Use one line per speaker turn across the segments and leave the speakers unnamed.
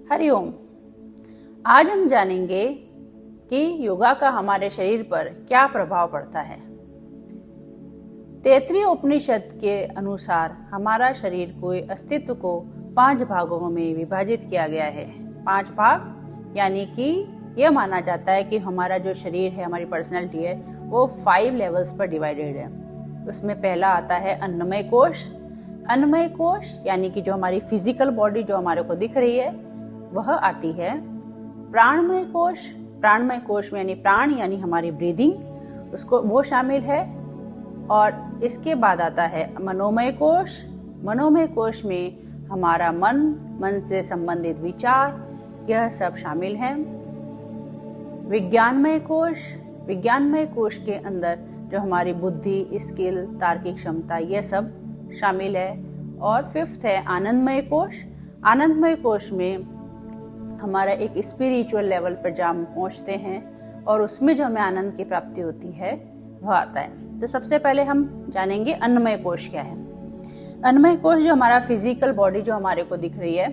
हरिओम। आज हम जानेंगे कि योगा का हमारे शरीर पर क्या प्रभाव पड़ता है। तैत्तिरीय उपनिषद के अनुसार हमारा शरीर के अस्तित्व को 5 भागों में विभाजित किया गया है। 5 भाग यानी कि यह माना जाता है कि हमारा जो शरीर है, हमारी पर्सनैलिटी है, वो 5 लेवल्स पर डिवाइडेड है। उसमें पहला आता है अन्नमय कोश। अन्नमय कोश यानी कि जो हमारी फिजिकल बॉडी जो हमारे को दिख रही है वह आती है। प्राणमय कोश, प्राणमय कोश में यानी प्राण यानी हमारी ब्रीदिंग, उसको वो शामिल है। और इसके बाद आता है मनोमय कोश। मनोमय कोश में हमारा मन से संबंधित विचार, यह सब शामिल है। विज्ञानमय कोश, विज्ञानमय कोश के अंदर जो हमारी बुद्धि, स्किल, तार्किक क्षमता, यह सब शामिल है। और 5th है आनंदमय कोश। आनंदमय कोश में हमारा एक स्पिरिचुअल लेवल पर जब हम पहुंचते हैं और उसमें जो हमें आनंद की प्राप्ति होती है वह आता है। तो सबसे पहले हम जानेंगे अन्नमय कोश क्या है। अन्नमय कोश जो हमारा फिजिकल बॉडी जो हमारे को दिख रही है,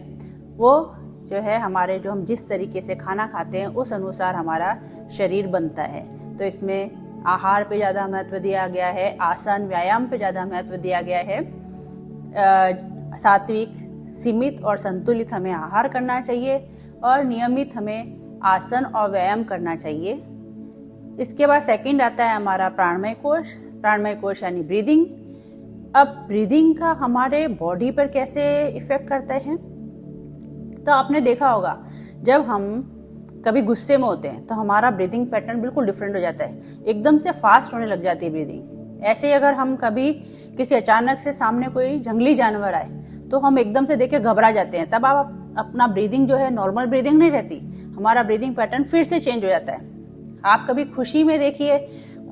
वो जो है हमारे जो हम जिस तरीके से खाना खाते हैं उस अनुसार हमारा शरीर बनता है। तो इसमें आहार पे ज्यादा महत्व दिया गया है, आसन व्यायाम पे ज्यादा महत्व दिया गया है। सात्विक, सीमित और संतुलित हमें आहार करना चाहिए और नियमित हमें आसन और व्यायाम करना चाहिए। इसके बाद सेकंड आता है हमारा प्राणमय कोश। प्राणमय कोश यानी ब्रीदिंग। अब ब्रीदिंग का हमारे बॉडी पर कैसे इफेक्ट करता है, तो आपने देखा होगा जब हम कभी गुस्से में होते हैं तो हमारा ब्रीदिंग पैटर्न बिल्कुल डिफरेंट हो जाता है, एकदम से फास्ट होने लग जाती है ब्रीदिंग। ऐसे ही अगर हम कभी किसी अचानक से सामने कोई जंगली जानवर आए तो हम एकदम से देख के घबरा जाते हैं, तब आप अपना ब्रीदिंग जो है नॉर्मल ब्रीदिंग नहीं रहती, हमारा ब्रीदिंग पैटर्न फिर से चेंज हो जाता है। आप कभी खुशी में देखिए,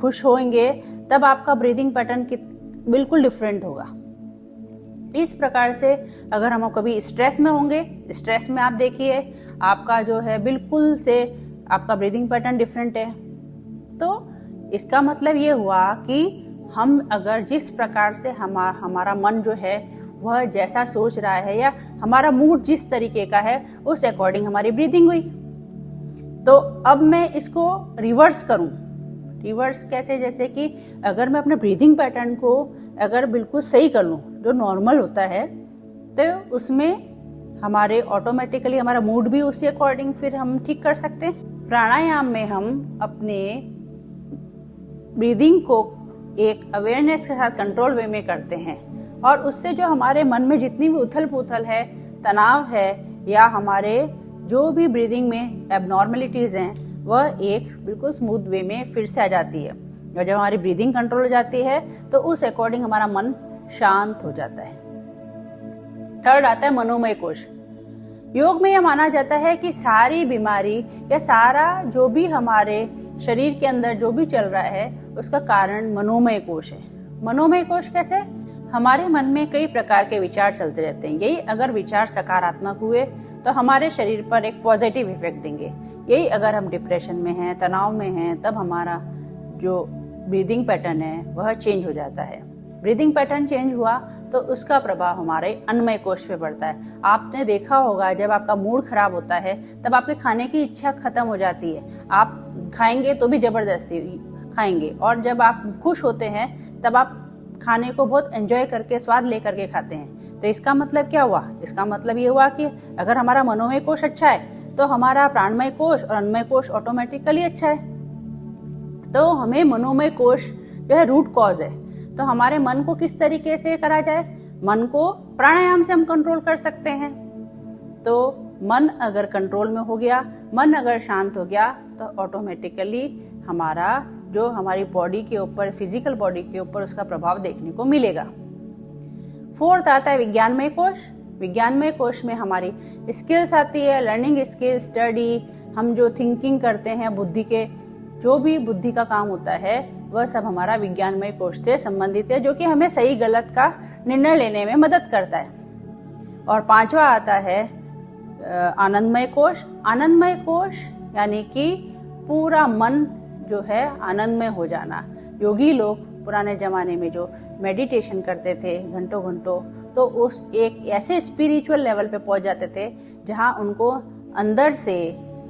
खुश होंगे तब आपका ब्रीदिंग पैटर्न बिल्कुल डिफरेंट होगा। इस प्रकार से अगर हम कभी स्ट्रेस में होंगे, स्ट्रेस में आप देखिए आपका जो है बिल्कुल से आपका ब्रीदिंग पैटर्न डिफरेंट है। तो इसका मतलब ये हुआ कि हम अगर जिस प्रकार से हमारा मन जो है वह जैसा सोच रहा है या हमारा मूड जिस तरीके का है उस अकॉर्डिंग हमारी ब्रीदिंग हुई। तो अब मैं इसको रिवर्स करूं। रिवर्स कैसे? जैसे कि अगर मैं अपने ब्रीदिंग पैटर्न को अगर बिल्कुल सही कर लूं जो नॉर्मल होता है, तो उसमें हमारे ऑटोमेटिकली हमारा मूड भी उसी अकॉर्डिंग फिर हम ठीक कर सकते हैं। प्राणायाम में हम अपने ब्रीदिंग को एक अवेयरनेस के साथ कंट्रोल वे में करते हैं और उससे जो हमारे मन में जितनी भी उथल पुथल है, तनाव है या हमारे जो भी ब्रीदिंग में एबनॉर्मलिटीज हैं, वह एक बिल्कुल स्मूथ वे में फिर से आ जाती है। और जब हमारी ब्रीदिंग कंट्रोल हो जाती है तो उस अकॉर्डिंग हमारा मन शांत हो जाता है। थर्ड आता है मनोमय कोश। योग में यह माना जाता है कि सारी बीमारी या सारा जो भी हमारे शरीर के अंदर जो भी चल रहा है उसका कारण मनोमय कोश है। मनोमय कोश कैसे? हमारे मन में कई प्रकार के विचार चलते रहते हैं। यही अगर विचार सकारात्मक हुए तो हमारे शरीर पर एक पॉजिटिव इफेक्ट देंगे। यही अगर हम डिप्रेशन में हैं, तनाव में हैं, तब हमारा जो ब्रीदिंग पैटर्न है वह चेंज हो जाता है। ब्रीदिंग पैटर्न चेंज हुआ तो उसका प्रभाव हमारे अन्नमय कोश पे पड़ता है। आपने देखा होगा जब आपका मूड खराब होता है तब आपके खाने की इच्छा खत्म हो जाती है, आप खाएंगे तो भी जबरदस्ती खाएंगे, और जब आप खुश होते हैं तब आप खाने को बहुत एंजॉय करके, स्वाद लेकर के खाते हैं। तो इसका मतलब क्या हुआ? इसका मतलब ये हुआ कि अगर हमारा मनोमय कोश अच्छा है तो हमारा प्राणमय कोश और अन्नमय कोश ऑटोमेटिकली अच्छा है। तो हमें मनोमय कोश जो है रूट कॉज है। तो हमारे मन को किस तरीके से करा जाए? मन को प्राणायाम से हम कंट्रोल कर सकते हैं। तो मन अगर कंट्रोल में हो गया, मन अगर शांत हो गया, तो ऑटोमेटिकली हमारा जो हमारी बॉडी के ऊपर, फिजिकल बॉडी के ऊपर उसका प्रभाव देखने को मिलेगा। 4th आता है विज्ञानमय कोश। विज्ञानमय कोश में हमारी स्किल्स आती है, लर्निंग स्किल, स्टडी, हम जो थिंकिंग करते हैं, बुद्धि के जो भी बुद्धि का काम होता है वह सब हमारा विज्ञानमय कोश से संबंधित है, जो कि हमें सही गलत का निर्णय लेने में मदद करता है। और 5वां आता है आनंदमय कोश। आनंदमय कोश यानी कि पूरा मन जो है आनंदमय हो जाना। योगी लोग पुराने जमाने में जो मेडिटेशन करते थे घंटों घंटों, तो उस एक ऐसे स्पिरिचुअल लेवल पे पहुंच जाते थे जहां उनको अंदर से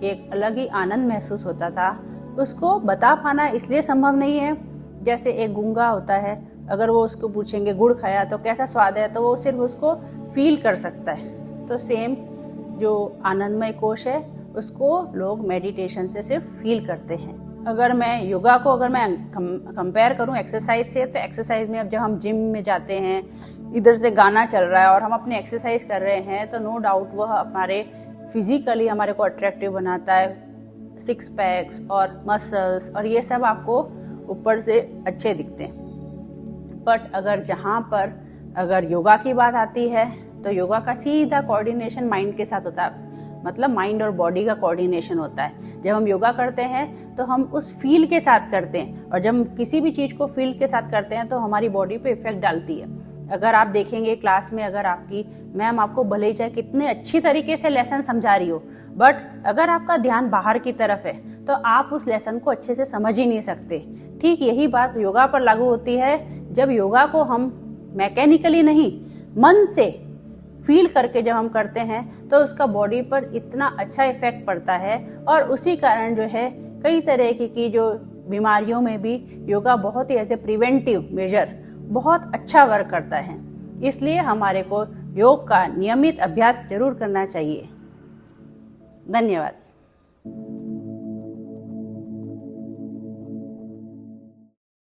एक अलग ही आनंद महसूस होता था। उसको बता पाना इसलिए संभव नहीं है, जैसे एक गूंगा होता है, अगर वो उसको पूछेंगे गुड़ खाया तो कैसा स्वाद है, तो वो सिर्फ उसको फील कर सकता है। तो सेम जो आनंदमय कोश है उसको लोग मेडिटेशन से सिर्फ फील करते हैं। अगर मैं योगा को कंपेयर करूं एक्सरसाइज से, तो एक्सरसाइज में अब जब हम जिम में जाते हैं, इधर से गाना चल रहा है और हम अपनी एक्सरसाइज कर रहे हैं, तो नो डाउट वह हमारे फिजिकली हमारे को अट्रैक्टिव बनाता है। 6 पैक्स और मसल्स और ये सब आपको ऊपर से अच्छे दिखते हैं। बट अगर योगा की बात आती है तो योगा का सीधा कोऑर्डिनेशन माइंड के साथ होता है, मतलब माइंड और बॉडी का कोऑर्डिनेशन होता है। जब हम योगा करते हैं तो हम उस फील के साथ करते हैं, और जब हम किसी भी चीज को फील के साथ करते हैं तो हमारी बॉडी पे इफेक्ट डालती है। अगर आप देखेंगे क्लास में, अगर आपकी मैम आपको भले ही चाहे कितने अच्छी तरीके से लेसन समझा रही हो, बट अगर आपका ध्यान बाहर की तरफ है तो आप उस लेसन को अच्छे से समझ ही नहीं सकते। ठीक यही बात योगा पर लागू होती है। जब योगा को हम मैकेनिकली नहीं, मन से फील करके जब हम करते हैं तो उसका बॉडी पर इतना अच्छा इफेक्ट पड़ता है, और उसी कारण जो है कई तरह की जो बीमारियों में भी योगा बहुत ही एज ए प्रिवेंटिव मेजर बहुत अच्छा वर्क करता है। इसलिए हमारे को योग का नियमित अभ्यास जरूर करना चाहिए। धन्यवाद।